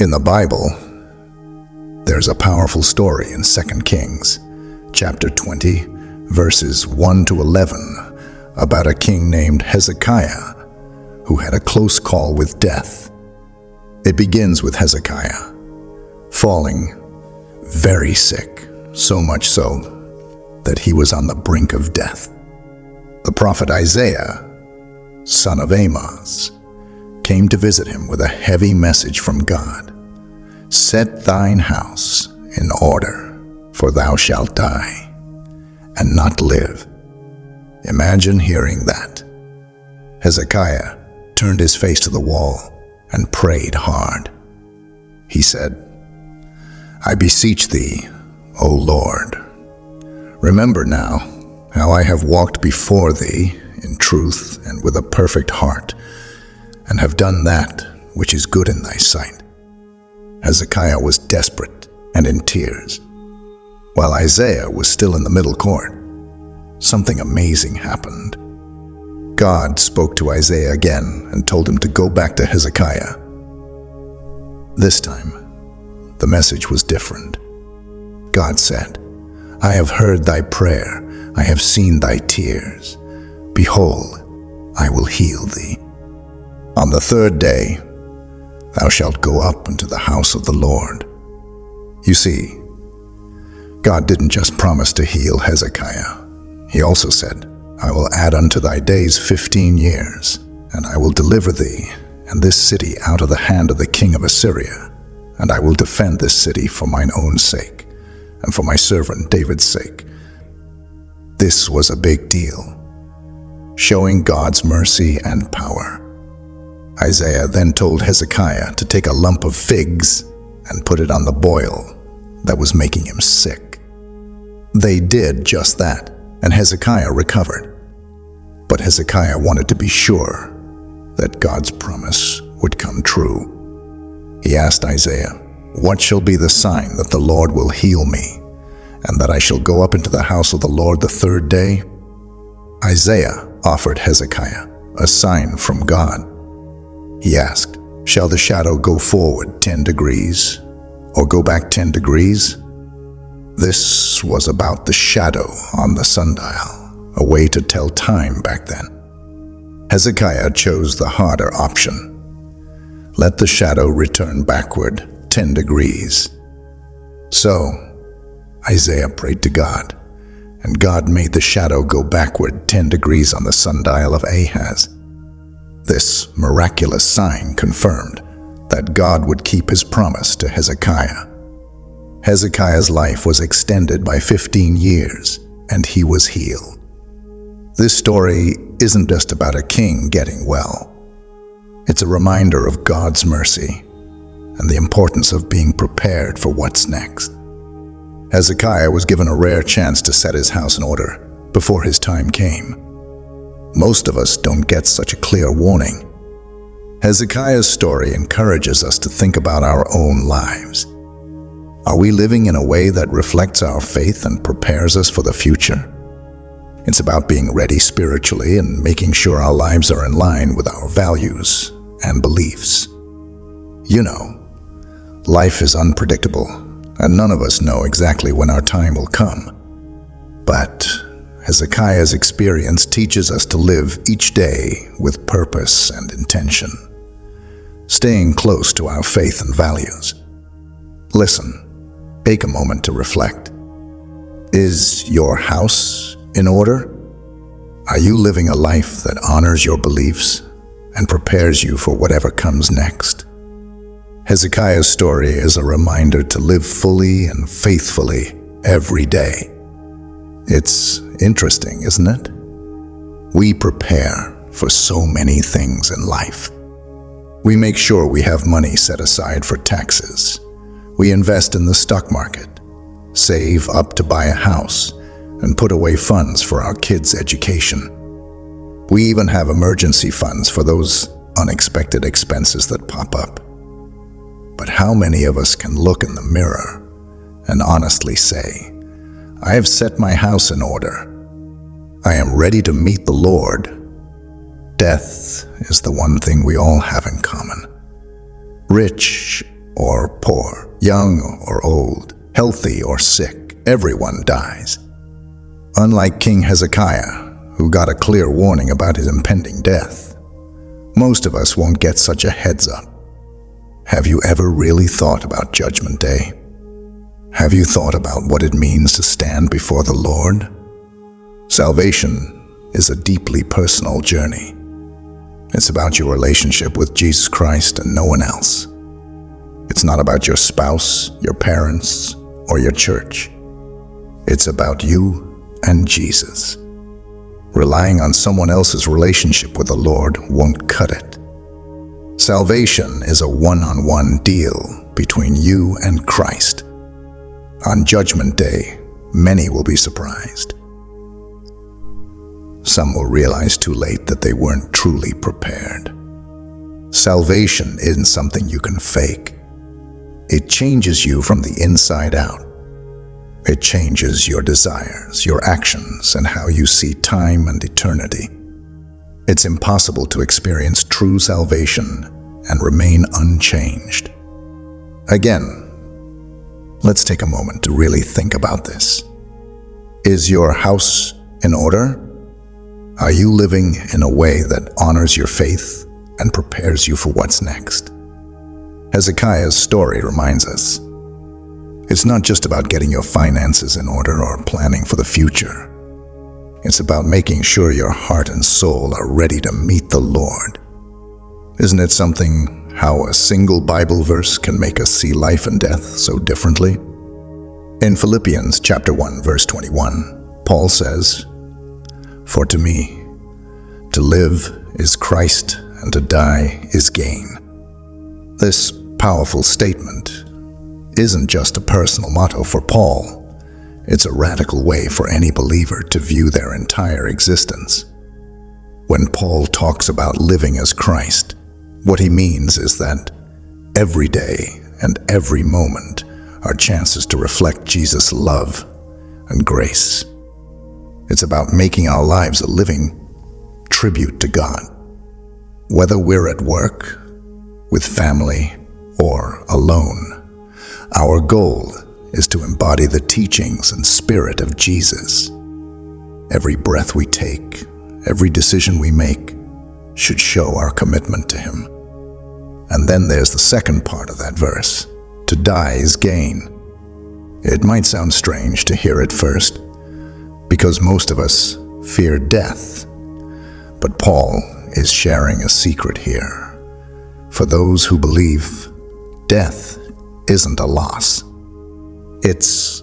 In the Bible, there's a powerful story in 2 Kings, chapter 20, verses 1 to 11, about a king named Hezekiah who had a close call with death. It begins with Hezekiah falling very sick, so much so that he was on the brink of death. The prophet Isaiah, son of Amos, came to visit him with a heavy message from God. "Set thine house in order, for thou shalt die, and not live." Imagine hearing that. Hezekiah turned his face to the wall and prayed hard. He said, "I beseech thee, O Lord, remember now how I have walked before thee in truth and with a perfect heart, and have done that which is good in thy sight." Hezekiah was desperate and in tears. While Isaiah was still in the middle court, something amazing happened. God spoke to Isaiah again and told him to go back to Hezekiah. This time, the message was different. God said, "I have heard thy prayer, I have seen thy tears. Behold, I will heal thee. On the third day, thou shalt go up into the house of the Lord." You see, God didn't just promise to heal Hezekiah. He also said, "I will add unto thy days 15 years, and I will deliver thee and this city out of the hand of the king of Assyria, and I will defend this city for mine own sake, and for my servant David's sake." This was a big deal, showing God's mercy and power. Isaiah then told Hezekiah to take a lump of figs and put it on the boil that was making him sick. They did just that, and Hezekiah recovered. But Hezekiah wanted to be sure that God's promise would come true. He asked Isaiah, "What shall be the sign that the Lord will heal me, and that I shall go up into the house of the Lord the third day?" Isaiah offered Hezekiah a sign from God. He asked, "Shall the shadow go forward 10 degrees, or go back 10 degrees?" This was about the shadow on the sundial, a way to tell time back then. Hezekiah chose the harder option. Let the shadow return backward 10 degrees. So, Isaiah prayed to God, and God made the shadow go backward 10 degrees on the sundial of Ahaz. This miraculous sign confirmed that God would keep his promise to Hezekiah. Hezekiah's life was extended by 15 years, and he was healed. This story isn't just about a king getting well. It's a reminder of God's mercy and the importance of being prepared for what's next. Hezekiah was given a rare chance to set his house in order before his time came. Most of us don't get such a clear warning. Hezekiah's story encourages us to think about our own lives. Are we living in a way that reflects our faith and prepares us for the future? It's about being ready spiritually and making sure our lives are in line with our values and beliefs. You know, life is unpredictable, and none of us know exactly when our time will come. But Hezekiah's experience teaches us to live each day with purpose and intention, staying close to our faith and values. Listen, take a moment to reflect. Is your house in order? Are you living a life that honors your beliefs and prepares you for whatever comes next? Hezekiah's story is a reminder to live fully and faithfully every day. It's interesting, isn't it? We prepare for so many things in life. We make sure we have money set aside for taxes. We invest in the stock market, save up to buy a house, and put away funds for our kids' education. We even have emergency funds for those unexpected expenses that pop up. But how many of us can look in the mirror and honestly say, "I have set my house in order. I am ready to meet the Lord"? Death is the one thing we all have in common. Rich or poor, young or old, healthy or sick, everyone dies. Unlike King Hezekiah, who got a clear warning about his impending death, most of us won't get such a heads up. Have you ever really thought about Judgment Day? Have you thought about what it means to stand before the Lord? Salvation is a deeply personal journey. It's about your relationship with Jesus Christ and no one else. It's not about your spouse, your parents, or your church. It's about you and Jesus. Relying on someone else's relationship with the Lord won't cut it. Salvation is a one-on-one deal between you and Christ. On Judgment Day, many will be surprised. Some will realize too late that they weren't truly prepared. Salvation isn't something you can fake. It changes you from the inside out. It changes your desires, your actions, and how you see time and eternity. It's impossible to experience true salvation and remain unchanged. Again, let's take a moment to really think about this. Is your house in order? Are you living in a way that honors your faith and prepares you for what's next? Hezekiah's story reminds us, it's not just about getting your finances in order or planning for the future. It's about making sure your heart and soul are ready to meet the Lord. Isn't it something how a single Bible verse can make us see life and death so differently? In Philippians chapter 1, verse 21, Paul says, "For to me, to live is Christ, and to die is gain." This powerful statement isn't just a personal motto for Paul. It's a radical way for any believer to view their entire existence. When Paul talks about living as Christ, what he means is that every day and every moment are chances to reflect Jesus' love and grace. It's about making our lives a living tribute to God. Whether we're at work, with family, or alone, our goal is to embody the teachings and spirit of Jesus. Every breath we take, every decision we make, should show our commitment to Him. And then there's the second part of that verse, to die is gain. It might sound strange to hear it first, because most of us fear death. But Paul is sharing a secret here. For those who believe, death isn't a loss. It's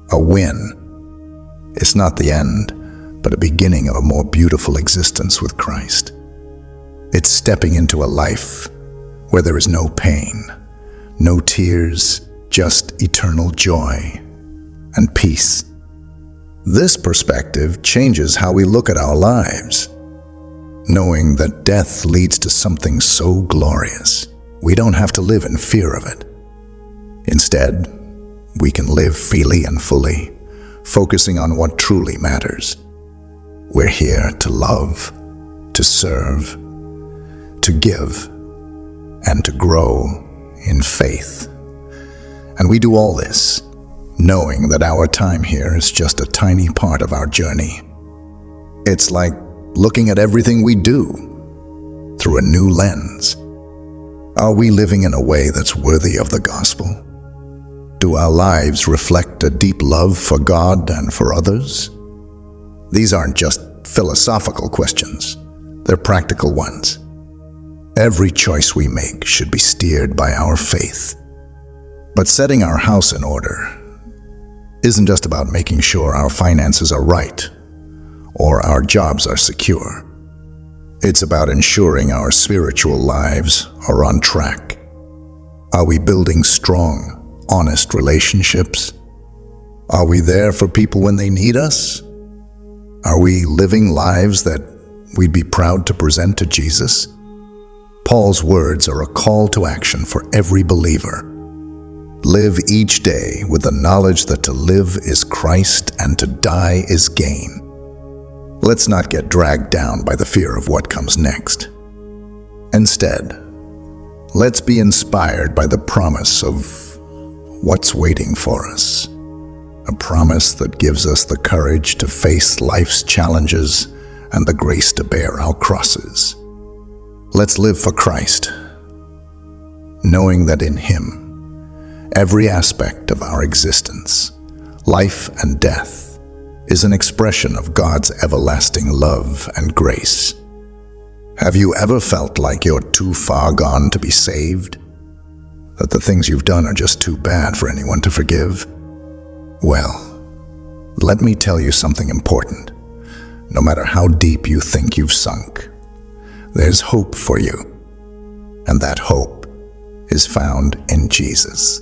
a win. It's not the end, but a beginning of a more beautiful existence with Christ. It's stepping into a life where there is no pain, no tears, just eternal joy and peace. This perspective changes how we look at our lives. Knowing that death leads to something so glorious, we don't have to live in fear of it. Instead, we can live freely and fully, focusing on what truly matters. We're here to love, to serve, to give, and to grow in faith. And we do all this, knowing that our time here is just a tiny part of our journey. It's like looking at everything we do through a new lens. Are we living in a way that's worthy of the gospel? Do our lives reflect a deep love for God and for others? These aren't just philosophical questions, they're practical ones. Every choice we make should be steered by our faith. But setting our house in order isn't just about making sure our finances are right or our jobs are secure. It's about ensuring our spiritual lives are on track. Are we building strong, honest relationships? Are we there for people when they need us? Are we living lives that we'd be proud to present to Jesus? Paul's words are a call to action for every believer. Live each day with the knowledge that to live is Christ and to die is gain. Let's not get dragged down by the fear of what comes next. Instead, Let's be inspired by the promise of what's waiting for us. A promise that gives us the courage to face life's challenges and the grace to bear our crosses. Let's live for Christ, knowing that in Him, every aspect of our existence, life and death, is an expression of God's everlasting love and grace. Have you ever felt like you're too far gone to be saved? That the things you've done are just too bad for anyone to forgive? Well, let me tell you something important. No matter how deep you think you've sunk, there's hope for you. And that hope is found in Jesus.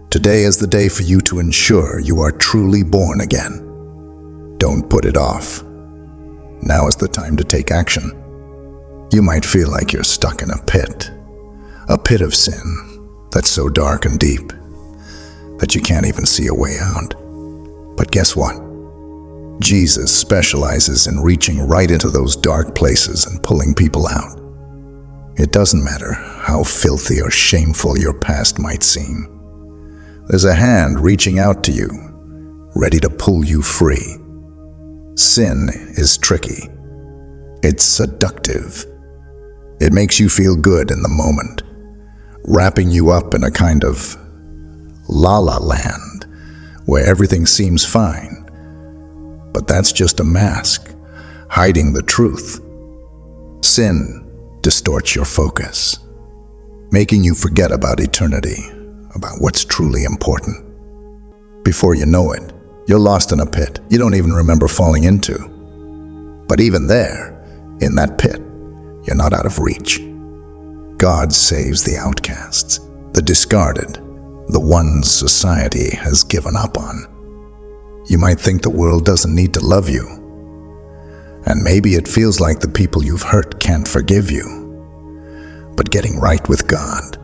Today is the day for you to ensure you are truly born again. Don't put it off. Now is the time to take action. You might feel like you're stuck in a pit of sin that's so dark and deep that you can't even see a way out. But guess what? Jesus specializes in reaching right into those dark places and pulling people out. It doesn't matter how filthy or shameful your past might seem. There's a hand reaching out to you, ready to pull you free. Sin is tricky. It's seductive. It makes you feel good in the moment, wrapping you up in a kind of la-la land where everything seems fine. But that's just a mask, hiding the truth. Sin distorts your focus, making you forget about eternity, about what's truly important. Before you know it, you're lost in a pit you don't even remember falling into. But even there, in that pit, you're not out of reach. God saves the outcasts, the discarded, the ones society has given up on. You might think the world doesn't need to love you. And maybe it feels like the people you've hurt can't forgive you. But getting right with God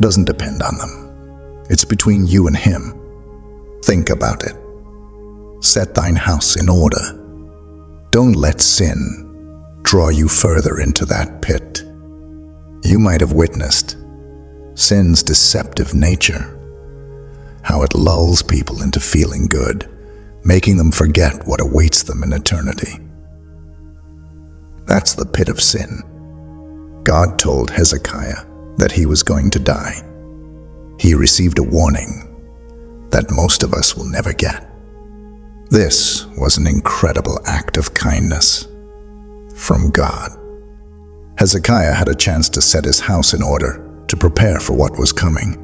doesn't depend on them. It's between you and Him. Think about it. Set thine house in order. Don't let sin draw you further into that pit. You might have witnessed sin's deceptive nature, how it lulls people into feeling good, making them forget what awaits them in eternity. That's the pit of sin. God told Hezekiah that he was going to die. He received a warning that most of us will never get. This was an incredible act of kindness from God. Hezekiah had a chance to set his house in order, to prepare for what was coming.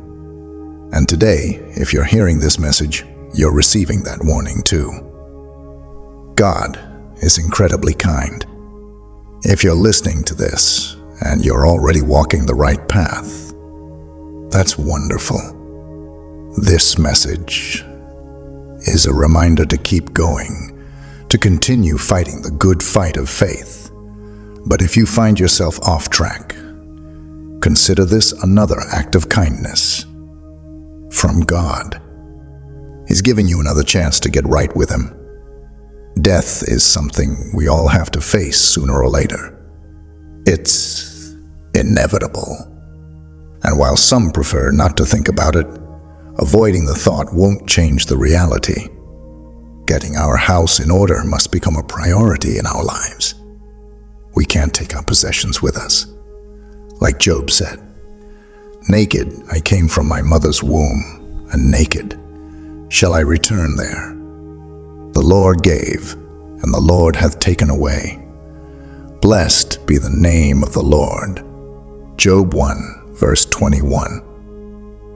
And today, if you're hearing this message, you're receiving that warning too. God is incredibly kind. If you're listening to this and you're already walking the right path, that's wonderful. This message is a reminder to keep going, to continue fighting the good fight of faith. But if you find yourself off track, consider this another act of kindness from God. He's giving you another chance to get right with Him. Death is something we all have to face sooner or later. It's inevitable. And while some prefer not to think about it, avoiding the thought won't change the reality. Getting our house in order must become a priority in our lives. We can't take our possessions with us. Like Job said, "Naked I came from my mother's womb, and naked shall I return there. The Lord gave, and the Lord hath taken away. Blessed be the name of the Lord." Job 1, verse 21.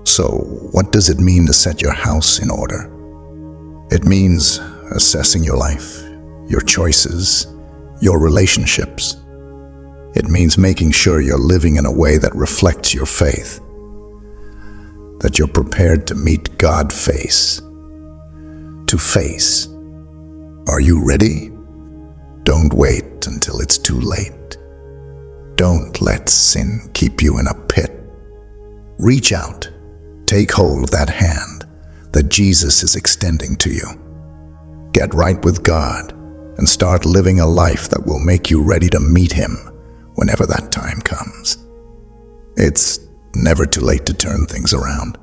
So, what does it mean to set your house in order? It means assessing your life, your choices, your relationships. It means making sure you're living in a way that reflects your faith, that you're prepared to meet God face to face. Are you ready? Don't wait until it's too late. Don't let sin keep you in a pit. Reach out, take hold of that hand that Jesus is extending to you. Get right with God and start living a life that will make you ready to meet Him whenever that time comes. It's never too late to turn things around.